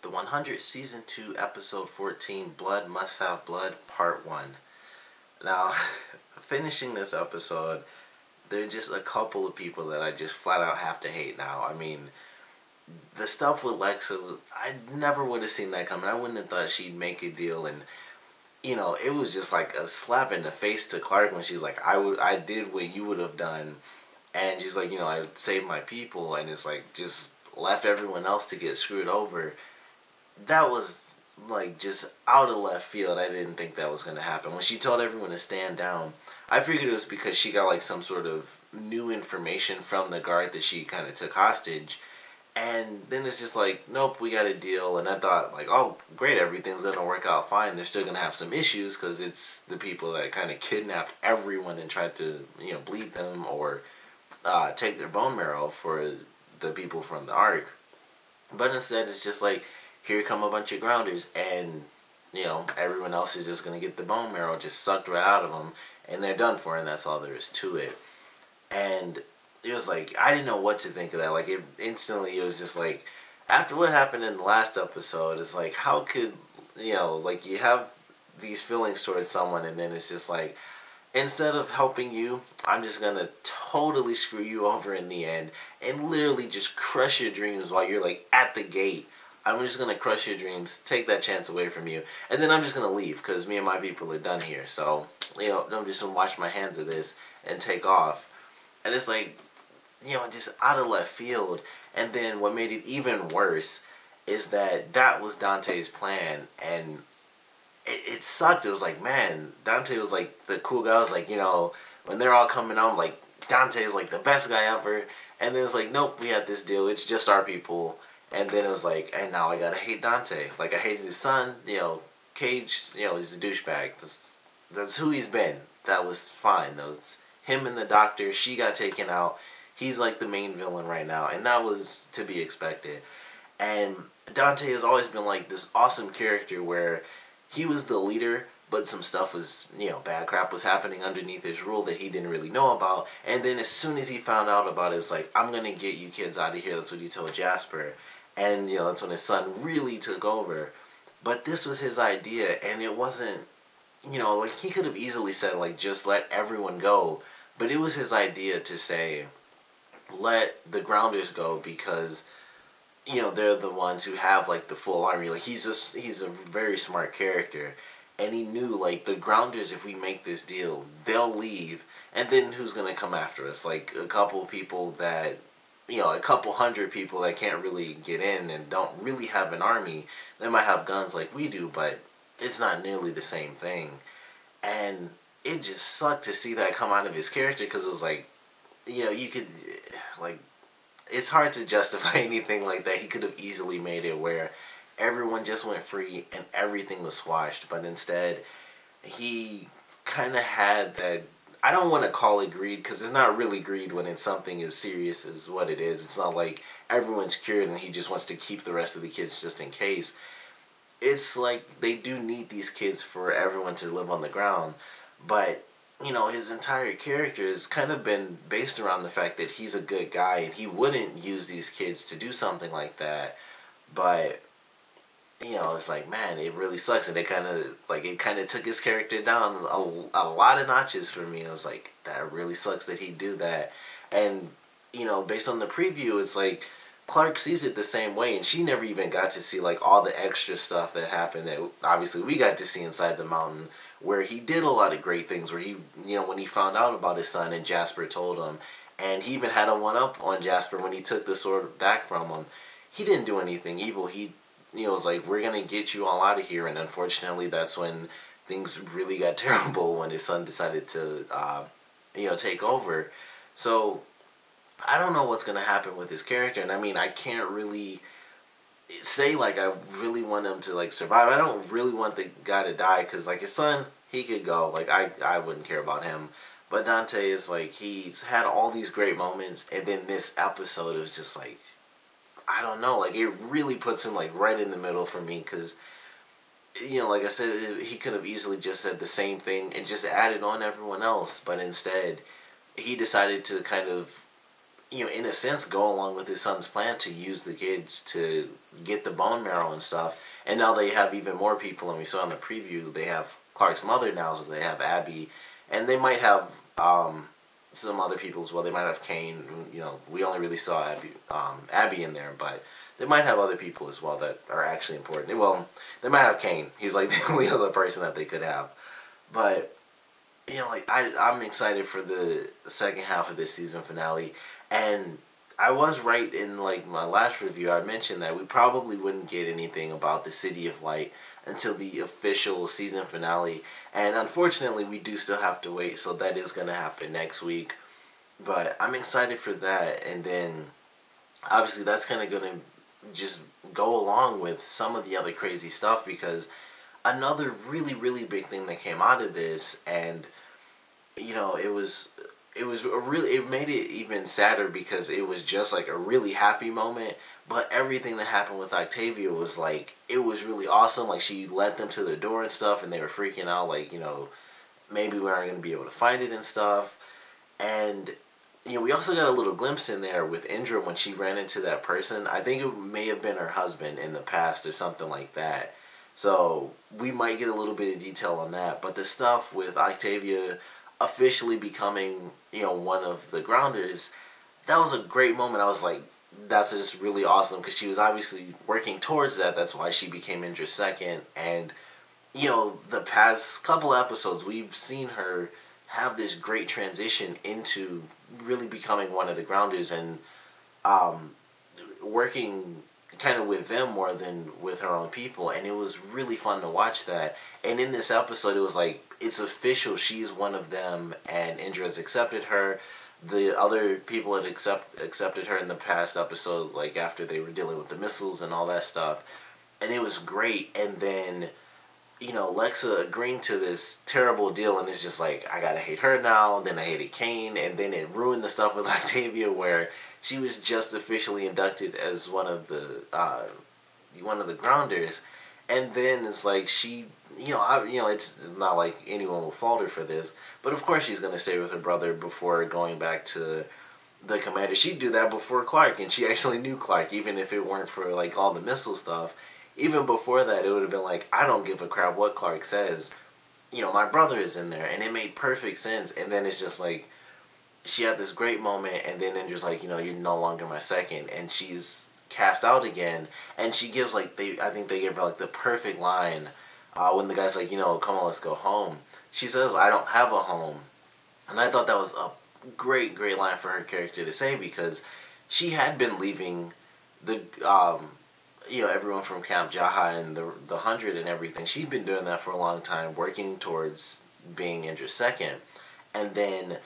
The 100 Season 2 Episode 14 Blood Must Have Blood Part 1. Now, finishing this episode, there are just a couple of people that I just flat out have to hate now. I mean, the stuff with Lexa, I never would have seen that coming. I wouldn't have thought she'd make a deal, and it was just like a slap in the face to Clark when she's like, I did what you would have done, and she's like, I saved my people, and it's like, just left everyone else to get screwed over. That was like just out of left field. I didn't think that was going to happen. When she told everyone to stand down, I figured it was because she got like some sort of new information from the guard that she kind of took hostage. And then it's just like, nope, we got a deal. And I thought, like, oh, great, everything's going to work out fine. They're still going to have some issues because it's the people that kind of kidnapped everyone and tried to, bleed them or take their bone marrow for the people from the Ark. But instead, it's just like, here come a bunch of grounders, and, everyone else is just going to get the bone marrow just sucked right out of them, and they're done for, and that's all there is to it. And it was like, I didn't know what to think of that. Like, it was just like, after what happened in the last episode, it's like, how could, like, you have these feelings towards someone, and then it's just like, instead of helping you, I'm just going to totally screw you over in the end, and literally just crush your dreams while you're, like, at the gate. I'm just going to crush your dreams, take that chance away from you, and then I'm just going to leave because me and my people are done here. So, I'm just going to wash my hands of this and take off. And it's like, just out of left field. And then what made it even worse is that was Dante's plan, and it sucked. It was like, man, Dante was like the cool guy. I was like, when they're all coming out, I'm like, Dante is like the best guy ever. And then it's like, nope, we had this deal. It's just our people. And then it was like, and now I gotta hate Dante. Like, I hated his son, Cage, he's a douchebag. That's who he's been. That was fine. That was him and the doctor. She got taken out. He's like the main villain right now. And that was to be expected. And Dante has always been like this awesome character where he was the leader, but some stuff was, bad crap was happening underneath his rule that he didn't really know about. And then as soon as he found out about it, it's like, I'm gonna get you kids out of here. That's what he told Jasper. And, that's when his son really took over. But this was his idea, and it wasn't, like, he could have easily said, like, just let everyone go. But it was his idea to say, let the grounders go because, they're the ones who have, like, the full army. Like, he's a very smart character. And he knew, like, the grounders, if we make this deal, they'll leave. And then who's going to come after us? Like, a couple people that, a couple hundred people that can't really get in and don't really have an army. They might have guns like we do, but it's not nearly the same thing. And it just sucked to see that come out of his character because it was like, you could, like, it's hard to justify anything like that. He could have easily made it where everyone just went free and everything was squashed. But instead, he kind of had that, I don't want to call it greed because it's not really greed when it's something as serious as what it is. It's not like everyone's cured and he just wants to keep the rest of the kids just in case. It's like they do need these kids for everyone to live on the ground. But, his entire character has kind of been based around the fact that he's a good guy and he wouldn't use these kids to do something like that. But, it's like, man, it really sucks. And it kind of took his character down a lot of notches for me. I was like, that really sucks that he'd do that. And, based on the preview, it's like, Clark sees it the same way. And she never even got to see, like, all the extra stuff that happened that obviously we got to see inside the mountain. Where he did a lot of great things. Where he, when he found out about his son and Jasper told him. And he even had a one-up on Jasper when he took the sword back from him. He didn't do anything evil. He it was like, we're going to get you all out of here. And unfortunately, that's when things really got terrible when his son decided to, take over. So, I don't know what's going to happen with his character. And I mean, I can't really say, like, I really want him to, like, survive. I don't really want the guy to die because, like, his son, he could go. Like, I wouldn't care about him. But Dante is, like, he's had all these great moments. And then this episode was just, like, I don't know, like, it really puts him, like, right in the middle for me, because, like I said, he could have easily just said the same thing and just added on everyone else, but instead, he decided to kind of in a sense, go along with his son's plan to use the kids to get the bone marrow and stuff. And now they have even more people, and we saw in the preview, they have Clark's mother now, so they have Abby, and they might have some other people as well. They might have Kane. We only really saw Abby in there, but they might have other people as well that are actually important. Well, they might have Kane. He's like the only other person that they could have. But I'm excited for the second half of this season finale, and I was right in my last review. I mentioned that we probably wouldn't get anything about the City of Light until the official season finale, and unfortunately we do still have to wait, so that is going to happen next week. But I'm excited for that, and then obviously that's kind of going to just go along with some of the other crazy stuff, because another really, really big thing that came out of this, and it made it even sadder because it was just a really happy moment, but everything that happened with Octavia was it was really awesome. She led them to the door and stuff, and they were freaking out maybe we aren't going to be able to find it and stuff. And we also got a little glimpse in there with Indra when she ran into that person. I think it may have been her husband in the past or something like that. So we might get a little bit of detail on that. But the stuff with Octavia officially becoming, one of the Grounders, that was a great moment. I was like, that's just really awesome, because she was obviously working towards that. That's why she became Indra's second. And, the past couple episodes, we've seen her have this great transition into really becoming one of the Grounders, and working kind of with them more than with her own people, and it was really fun to watch that. And in this episode, it was it's official, she's one of them, and Indra has accepted her. The other people had accepted her in the past episodes, after they were dealing with the missiles and all that stuff, and it was great. And then Lexa agreeing to this terrible deal, and it's just I gotta hate her now, and then I hated Kane, and then it ruined the stuff with Octavia, where she was just officially inducted as one of the Grounders, and then it's she, it's not like anyone will fault her for this, but of course she's gonna stay with her brother before going back to the commander. She'd do that before Clark, and she actually knew Clark, even if it weren't for all the missile stuff. Even before that, it would have been I don't give a crap what Clark says. My brother is in there, and it made perfect sense. And then it's just she had this great moment, and then Indra's you're no longer my second, and she's cast out again. And she gives I think they gave her the perfect line when the guy's come on, let's go home. She says, I don't have a home. And I thought that was a great, great line for her character to say, because she had been leaving the everyone from Camp Jaha and the 100 and everything. She'd been doing that for a long time, working towards being Indra's second. And then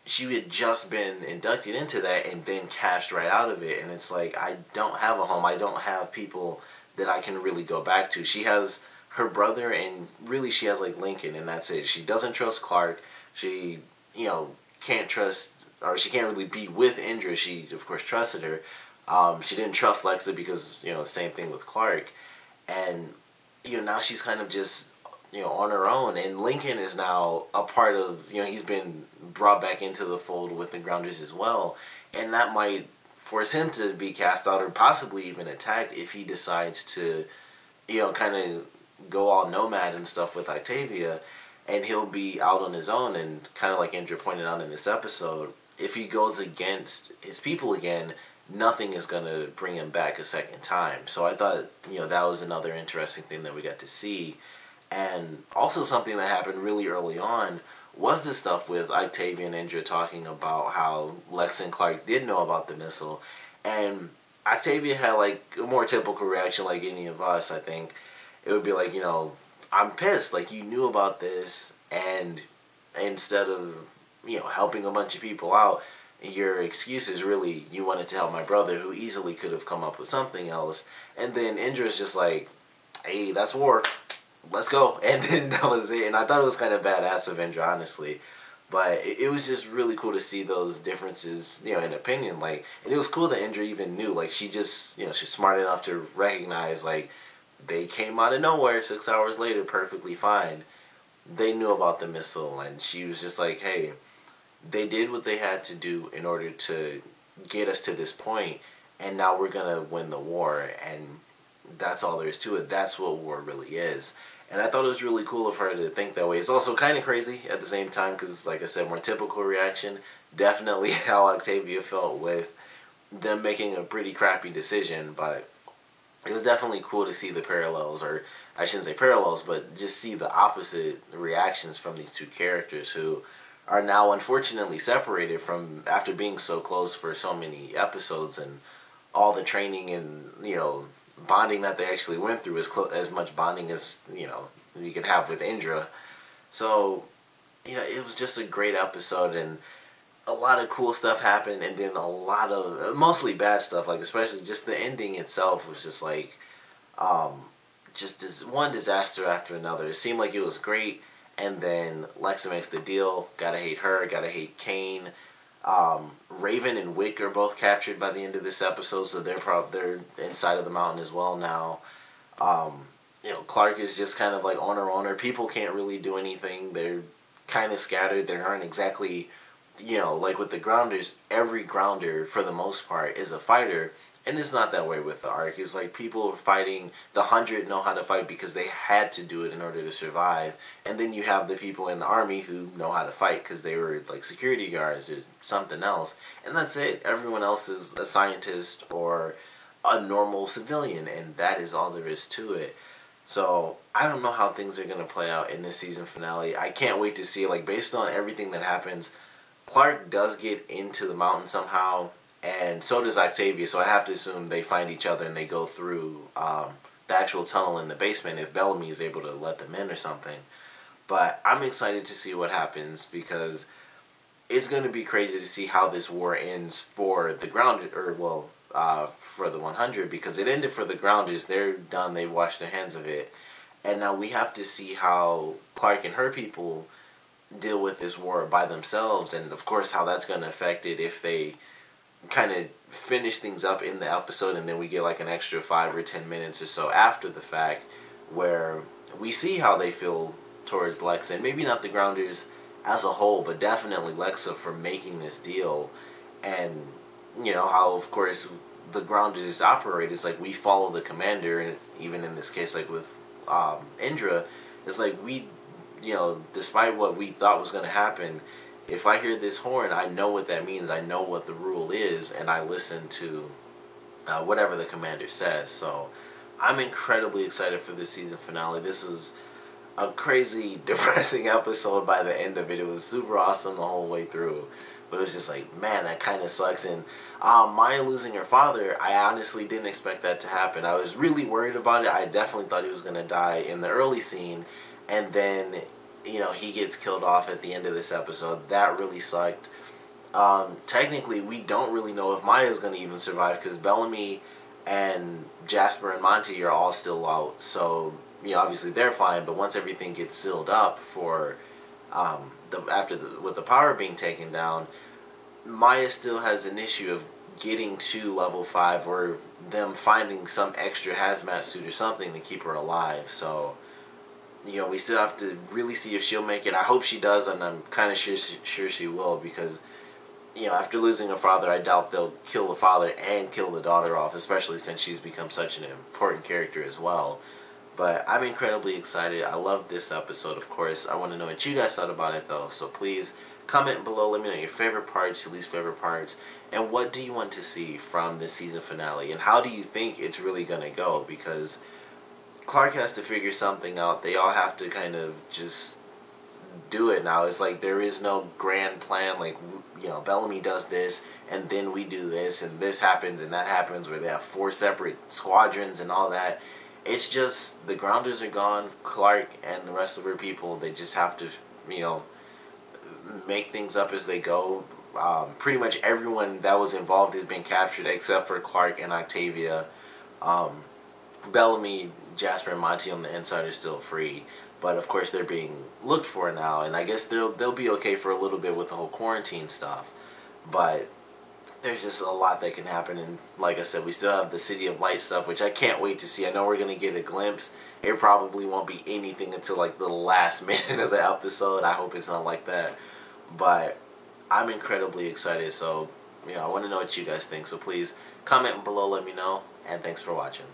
she had just been inducted into that and then cast right out of it. And it's I don't have a home. I don't have people that I can really go back to. She has her brother, and really she has Lincoln, and that's it. She doesn't trust Clark. She, can't trust, or she can't really be with Indra. She, of course, trusted her. She didn't trust Lexa because, same thing with Clark. And, now she's kind of just, on her own. And Lincoln is now a part of, he's been brought back into the fold with the Grounders as well. And that might force him to be cast out, or possibly even attacked, if he decides to, kind of go all nomad and stuff with Octavia. And he'll be out on his own. And kind of like Indra pointed out in this episode, if he goes against his people again, nothing is going to bring him back a second time. So I thought, that was another interesting thing that we got to see. And also something that happened really early on was the stuff with Octavia and Indra talking about how Lex and Clark did know about the missile. And Octavia had a more typical reaction like any of us, I think. It would be I'm pissed. You knew about this, and instead of, helping a bunch of people out, your excuse is really you wanted to help my brother, who easily could have come up with something else. And then Indra's just hey, that's war. Let's go. And then that was it. And I thought it was kind of badass of Indra, honestly. But it was just really cool to see those differences, in opinion. And it was cool that Indra even knew. She just, she's smart enough to recognize, they came out of nowhere 6 hours later perfectly fine. They knew about the missile. And she was just hey, they did what they had to do in order to get us to this point, and now we're gonna win the war, and that's all there is to it. That's what war really is. And I thought it was really cool of her to think that way. It's also kind of crazy at the same time because, like I said, more typical reaction. Definitely how Octavia felt with them making a pretty crappy decision, but it was definitely cool to see the parallels, or I shouldn't say parallels, but just see the opposite reactions from these two characters who are now unfortunately separated from after being so close for so many episodes, and all the training and, you know, bonding that they actually went through, as much bonding as, you know, you could have with Indra. So, you know, it was just a great episode, and a lot of cool stuff happened, and then a lot of mostly bad stuff, like especially just the ending itself was just like just this one disaster after another. It seemed like it was great, and then Lexa makes the deal. Gotta hate her, gotta hate Kane. Raven and Wick are both captured by the end of this episode, so they're inside of the mountain as well now. You know, Clark is just kind of like on her own. Her people can't really do anything. They're kind of scattered. They aren't exactly, you know, like with the Grounders. Every Grounder, for the most part, is a fighter. And it's not that way with the Ark. It's like people fighting, the 100 know how to fight because they had to do it in order to survive. And then you have the people in the army who know how to fight because they were like security guards or something else. And that's it. Everyone else is a scientist or a normal civilian, and that is all there is to it. So I don't know how things are going to play out in this season finale. I can't wait to see, like, based on everything that happens, Clark does get into the mountain somehow, and so does Octavia, so I have to assume they find each other and they go through the actual tunnel in the basement if Bellamy is able to let them in or something. But I'm excited to see what happens because it's going to be crazy to see how this war ends for the Grounded, or, well, for the 100, because it ended for the Grounders. They're done. They washed their hands of it. And now we have to see how Clark and her people deal with this war by themselves, and, of course, how that's going to affect it if they kind of finish things up in the episode, and then we get like an extra 5 or 10 minutes or so after the fact where we see how they feel towards Lexa, and maybe not the Grounders as a whole, but definitely Lexa for making this deal. And you know how, of course, the Grounders operate. It's like we follow the commander, and even in this case, like with Indra, it's like we, you know, despite what we thought was going to happen, if I hear this horn, I know what that means. I know what the rule is, and I listen to whatever the commander says. So I'm incredibly excited for this season finale. This was a crazy, depressing episode by the end of it. It was super awesome the whole way through. But it was just like, man, that kind of sucks. And Maya losing her father, I honestly didn't expect that to happen. I was really worried about it. I definitely thought he was going to die in the early scene. And then, you know, he gets killed off at the end of this episode. That really sucked. Technically, we don't really know if Maya's going to even survive because Bellamy and Jasper and Monty are all still out. So, you know, obviously they're fine. But once everything gets sealed up for with the power being taken down, Maya still has an issue of getting to level 5 or them finding some extra hazmat suit or something to keep her alive. So, you know, we still have to really see if she'll make it. I hope she does, and I'm kind of sure she will, because, you know, after losing her father, I doubt they'll kill the father and kill the daughter off, especially since she's become such an important character as well. But I'm incredibly excited. I love this episode, of course. I want to know what you guys thought about it, though. So please comment below. Let me know your favorite parts, your least favorite parts, and what do you want to see from this season finale, and how do you think it's really going to go? Because Clark has to figure something out. They all have to kind of just do it now. It's like there is no grand plan. Like, you know, Bellamy does this, and then we do this, and this happens, and that happens, where they have 4 separate squadrons and all that. It's just the Grounders are gone. Clark and the rest of her people, they just have to, you know, make things up as they go. Pretty much everyone that was involved has been captured except for Clark and Octavia. Bellamy, Jasper, and Monty on the inside are still free, but of course they're being looked for now, and I guess they'll be okay for a little bit with the whole quarantine stuff. But there's just a lot that can happen, and like I said, we still have the City of Light stuff, which I can't wait to see. I know we're going to get a glimpse. It probably won't be anything until like the last minute of the episode. I hope it's not like that, but I'm incredibly excited. So I want to know what you guys think. So please comment below, let me know, and thanks for watching.